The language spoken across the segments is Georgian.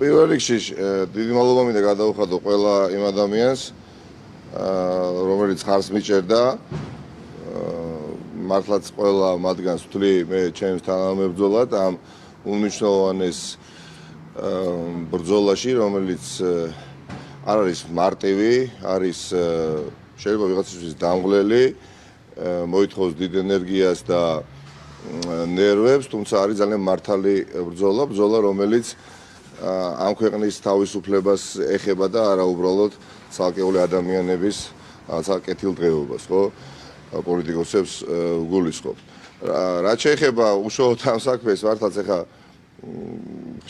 პირველ რიგში დიდი მადლობა მინდა გადავუხადო ყველა იმ ადამიანს, რომელიც ხარს მიჭერდა. მართლაც ყველა მათგანს ვთვლი მე ჩემს თანამებრძოლად ამ უმნიშვნელოვანეს ბრძოლაში, რომელიც არ არის მარტივი, არის შეიძლება ვიღაცისთვის დამღლელი, მოითხოვს დიდ ენერგიას და ნერვებს, თუმცა არის ძალიან მართალი ბრძოლა, რომელიც ამ ქვეყნის თავისუფლებას ეხება და არა უბრალოდ ცალკეული ადამიანების კეთილდღეობას, ხო? პოლიტიკოსებს გულისხმობ. რაც შეეხება უშუალოდ ამ საქმეს, მართლაც ეხა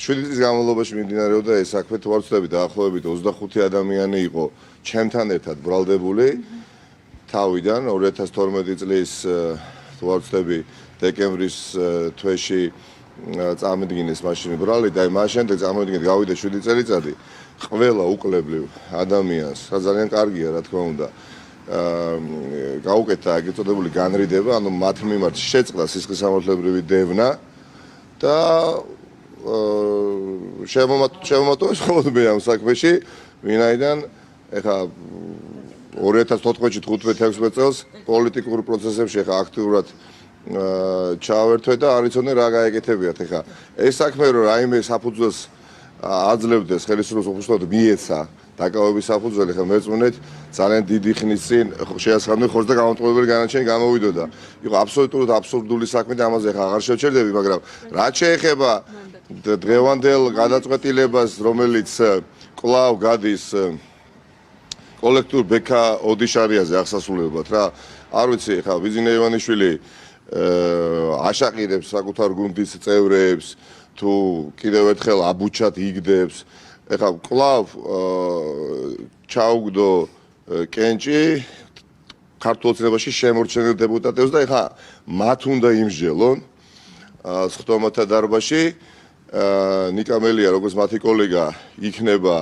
7 წლის განმავლობაში მიმდინარეობდა ეს საქმე, თუ არ ვცდები დაახლოებით 25 ადამიანი იყო ჩემთან ერთად ბრალდებული თავიდან 2012 წლის თუ არ ვცდები დეკემბრის თვეში წამოდგინეს მაშინ ბრალი და მაშინ შემდეგ წამოდგინეთ გავიდა 7 წელიწადი ყველა უკლებლივ ადამიანს, ძალიან კარგია რა თქმა უნდა. გაუკეთა ეგრეთ წოდებული განრიდება, ანუ მათ მიმართ შეწყდა სისხლისამართლებრივი დევნა და შემომატოვეს ხოლმე ამ საქმეში, ვინაიდან ეხა 2014-ში 15-16 წელს პოლიტიკურ პროცესებში ეხა აქტიურად ჩავერთვე და არ იცოდნენ რა გაეკეთებიათ ეხა. ეს საქმე რომ რაიმე საფუძველს აძლევდეს ხელისუფლების ოფიციალურად მიეცა დაკავების საფუძველი ხა მერწმუნეთ ძალიან დიდი ხნის წინ შეასხამდნენ ხორცს და გამომტყუებელი განაჩენი გამოვიდოდა. იყო აბსოლუტურად აბსურდული საქმე და ამაზე ხა აღარ შევჩერდები, მაგრამ რაც შეეხება დღევანდელ გადაწყვეტილებას, რომელიც კვლავ გადის კოლექტიურ ბექა ოდიშარიაზე აღსასრულებლად რა. არ ვიცი ხა ბიზინე ივანიშვილი აშაყირებს საკუთარ გუნდის წევრებს თუ კიდევ ერთხელ აბუჩად იგდებს. ეხა კვლავ ჩაუგდო კენჭი ქართულ ოცნებაში შემორჩენილ დეპუტატებს და ეხა მათ უნდა იმსჯელონ სხდომათა დარბაზში. ნიკა მელია როგორც მათი კოლეგა იქნება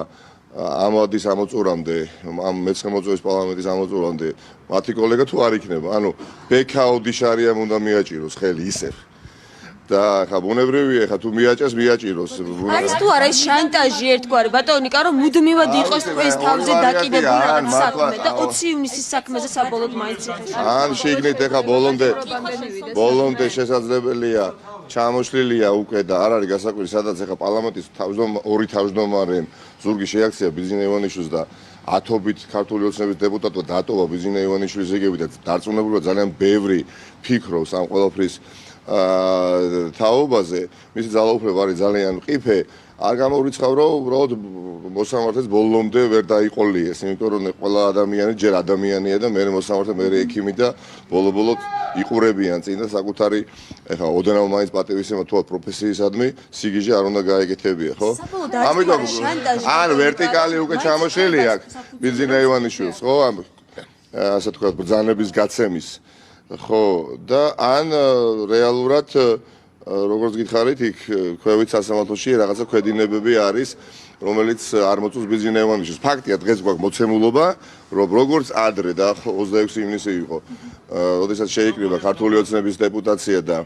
ამ ვადის ამოწურამდე, ამ მეცხრე მოწვევის პარლამენტის ამოწურამდე მათი კოლეგა თუ არ იქნება, ანუ ბექა ოდიშარიამ უნდა მიაჭიროს ხელი ისევ. და ხა ბუნებრივია, ხა თუ მიაჭას, მიაჭიროს. არის თუ არა ის შანტაჟი ერთგვარი, ბატონო ნიკა, რომ მუდმივად იყოს თქვენს თავზე დაკიდებული რაღაც საქმე და 20 ივნისის საქმეზე საბოლოოდ მაინც იხეშა. ან შეიგნით ეხა ბოლომდე შესაძლებელია ჩამოშლილია უკვე და არ არის გასაკვირი, სადაც ეხა პარლამენტის ორი თავმჯდომარე ზურგი შეაქცია ბიზინე ივანიშვილს და ათობით ქართული ოცნების დეპუტატმა დატოვა ბიზინე ივანიშვილის ზეგები და დარწმუნებულად ძალიან ბევრი ფიქრობს ამ ყველაფრის თაობაზე, მისი ძალაუფლება არის ძალიან მყიფე, არ გამოვრიცხავ, რომ უბრალოდ მოსამართლეს ბოლომდე ვერ დაიყოლიეს, იმიტომ რომ ყველა ადამიანი ჯერ ადამიანია და მე მოსამართლე, მე ექიმი და ბოლო-ბოლოდ იყურებიან წინ და საკუთარი ეხა ოდნავ მაინც პატივისცემა თუ პროფესიისადმი სიგიჟე არ უნდა გაეკეთებია, ხო? ამიტომ ან ვერტიკალი უკვე ჩამოშლილი აქვს ბიზინე ივანიშვილს, ხო? ასე თქვა ბრძანების გაცემის ხო და ან რეალურად როგორც გითხარით იქ ქვევით სასამართლოში რაღაცა ქვედინებები არის რომელიც არ მოწევს ბიზინე ივანიშვილს. ფაქტია დღეს გვაქვს მოცემულობა რომ როგორც ადრე და 26 ივნისი იყო როდესაც შეიკრიბა ქართული ოცნების დეპუტაცია და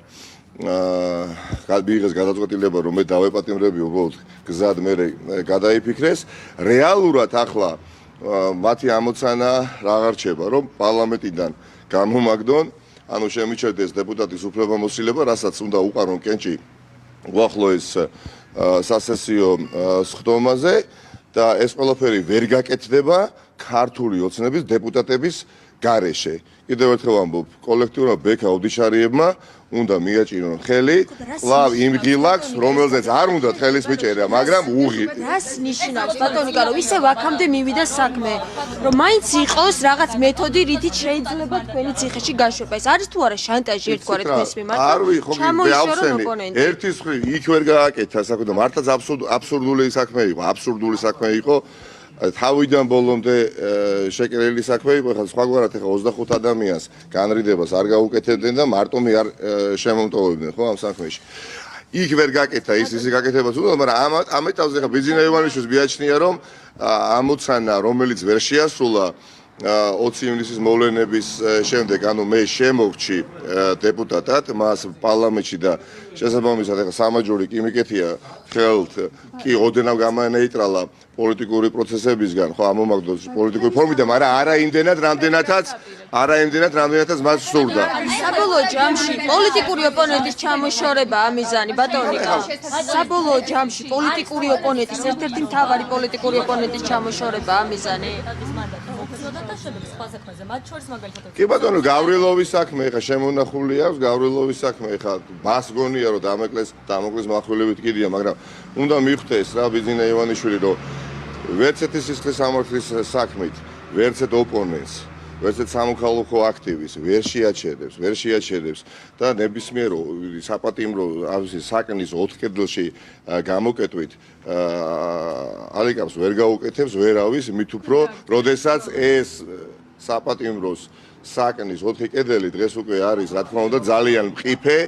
მიიღეს გადაწყვეტილება რომ მე დავეპატიმრები უბრალოდ გზად მე გადაიფიქრეს რეალურად ახლა მათი ამოცანა რა აღარჩება რომ პარლამენტიდან გამომაგდონ, ანუ შემიჩერდეს დეპუტატის უფლებამოსილება, რასაც უნდა უყარონ კენჭი უახლოეს სასესიო სხდომაზე და ეს ყველაფერი ვერ გაკეთდება ქართული ოცნების დეპუტატების გარეშე. კიდევ ერთხელ ვამბობ, კოლექტიურმა ბექა ოდიშარიებმა უნდა მიაჭირონ ხელი, კვლავ იმ ღილაკს, რომელზეც არ უნდათ ხელის მიჭერა, მაგრამ უღირდ. რას ნიშნავს, ბატონო ნიკა, რომ ისევ აქამდე მივიდა საქმე, რომ მაინც იყოს რაღაც მეთოდი, რითიც შეიძლება თქვენი ციხეში გაშვება. ეს არის თუ არა შანტაჟი ერთგვარად თქვენს მიმართ? არ ვიხო, ერთის მხრივ იქ ვერ გააკეთა საქმე და მართლაც აბსურდული საქმე იყო, აბსურდული საქმე იყო. თავიდან ბოლომდე შეკრელი საქმე იყო, ხა სხვაგვარად ეხა 25 ადამიანს განრიდებას არ გაუკეთებდნენ და მარტომი არ შემომტოვებდნენ ხო ამ საქმეში. იქ ვერ გაკეთა ისი გაკეთებაც უნდა, მაგრამ ამ ეტაპზე ხა ბიზინე ივანიშვილს მიაჩნია რომ ამოცანა, რომელიც ვერ შეასრულა 20 ივნისის მოვლენების შემდეგ, ანუ მე შემოვრჩი დეპუტატად, მას პარლამენტში და შესაბამისად ახლა სამაჯური კი მიკეთია ხელთ, კი ოდნავ გამანეიტრალა პოლიტიკური პროცესებისგან, ხო, ამომაგდოს პოლიტიკური ფორმიდან, მაგრამ არა იმდენად, რამდენადაც მას სურდა. საბოლოო ჯამში პოლიტიკური ოპონენტის ჩამოშორება ამიზანი ბატონიკა. საბოლოო ჯამში პოლიტიკური ოპონენტის ერთ-ერთი მთავარი პოლიტიკური ოპონენტის ჩამოშორება ამიზანი. კი ბატონო, გავრილოვის საქმე ეხა შემონახული აქვს, გავრილოვის საქმე ეხა მას გონია რომ დამოკლეს מחვილებით კიდია, მაგრამ უნდა მიხვდეს რა ბიძინა ივანიშვილი რომ ვერცეთ სისხლის სამართლის საქმით, ვერცეთ ოპონენტს, ვერცეთ სამოქალაქო აქტივისტს ვერ შეაჩერებს და ნებისმიერ საპატიმრო საკნის 4 კედელში გამოკეტვით ალიკამს ვერ გაუკეთებს ვერავის, მით უფრო როდესაც ეს საპატიმროს საკნის 4 კედელი დღეს უკვე არის, რა თქმა უნდა, ძალიან მყიფე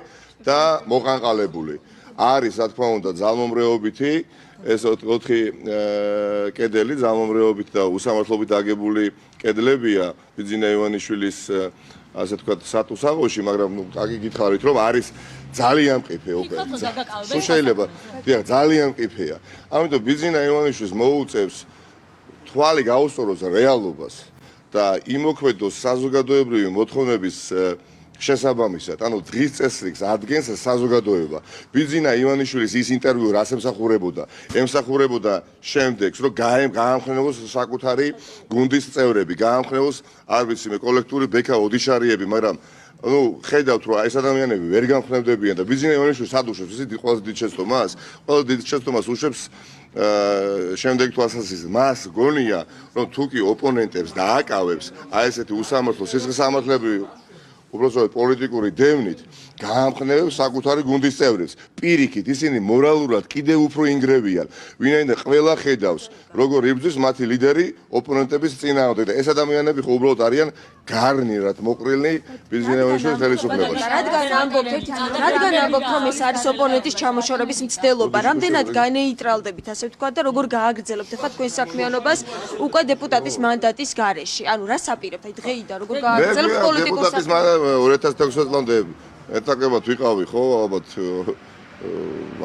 და მოყანყალებული. არის, რა თქმა უნდა, ძალმომრეობითი ეს 4 კედელი ძალმომრეობით და უსამართლობით აგებული კედლებია ბიძინა ივანიშვილის ასე თქვა სატუსაღოში, მაგრამ კარგი გითხარით რომ არის ძალიან მყიფე უკვე. სულ შეიძლება, დიახ, ძალიან მყიფეა. ამიტომ ბიძინა ივანიშვილს მოუწევს თვალი გაუსწოროს რეალობას და იმოქმედოს საზოგადოებრივი მოთხოვნების შესაბამისად, ანუ დღის წესრიგს ადგენს საზოგადოება. ბიძინა ივანიშვილის ის ინტერვიუ რას ემსახურებოდა შემდეგს, რომ გაამხნევოს საკუთარი გუნდის წევრები, გაამხნევოს არ ვიცი მე კოლექტიური ბექა ოდიშარიები, მაგრამ ну, ხედავთ რომ ეს ადამიანები ვერ გამხნევდებიან და ბიძინა ივანიშვილი სად უშვებს, ისეთი ყველაზე დიდ შეცდომას, ყველაზე დიდ შეცდომას უშვებს შემდეგ თვალსაზრისით მას გონია რომ თუ კი ოპონენტებს დააკავებს აი ესეთი უსამართლო სისხლისამართლებრივი უბრალოდ პოლიტიკური დევნით გაამხნევებს საკუთარი გუნდის წევრებს. პირიქით ისინი მორალურად კიდევ უფრო ინგრევიან, ვინაიდან ყველა ხედავს როგორ იბრძვის მათი ლიდერი ოპონენტების წინააღმდეგ და ეს ადამიანები ხო უბრალოდ არიან გარნიერად მოყრილნი ბიძინა ივანიშვილის ხელისუფლებას. რადგან ამბობთ რომ ეს არის ოპონენტის ჩამოშორების მცდელობა, რამდენად განეიტრალდებით ასე ვთქვა და როგორ გააგრძელებთ ახლა თქვენ საქმიანობას უკვე დეპუტატის მანდატის გარეშე. ანუ რა საპირებთ აი დღეიდან როგორ გააგრძელებთ პოლიტიკურ საქმეს? 2016 წლამდე ეთაკებად ვიყავი ხო ალბათ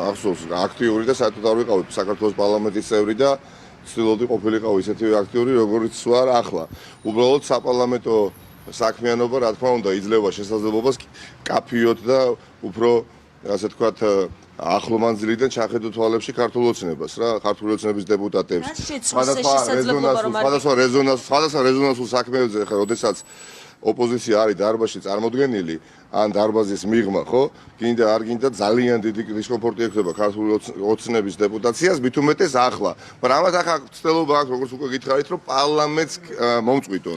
ახსოვს აქტიური და საერთოდ არ ვიყავი საქართველოს პარლამენტის წევრი და ცდილობდი ყოფილიყავი ისეთივე აქტიური როგორც ვარ ახლა. უბრალოდ საპარლამენტო საქმიანობა რა თქმა უნდა იძლევა შესაძლებლობას კაფიოთ და უფრო ასე ვთქვათ ახლომანძილიდან ჩახედო თვალებში ქართულ ოცნებას რა, ქართული ოცნების დეპუტატებს. სხვადასხვა რეზონანსულ საქმეებზე ხა როდესაც ოპოზიცია არის დარბაზში წარმოდგენილი ან დარბაზის მიღმა, ხო? გინდა არ გინდა ძალიან დიდი დისკომფორტი ექნება ქართული ოცნების დეპუტაციას, მით უმეტეს ახლა. მაგრამ ამათ ახლა ცდილობა აქვს, როგორც უკვე გითხარით, რომ პარლამენტს მომწყვიტონ.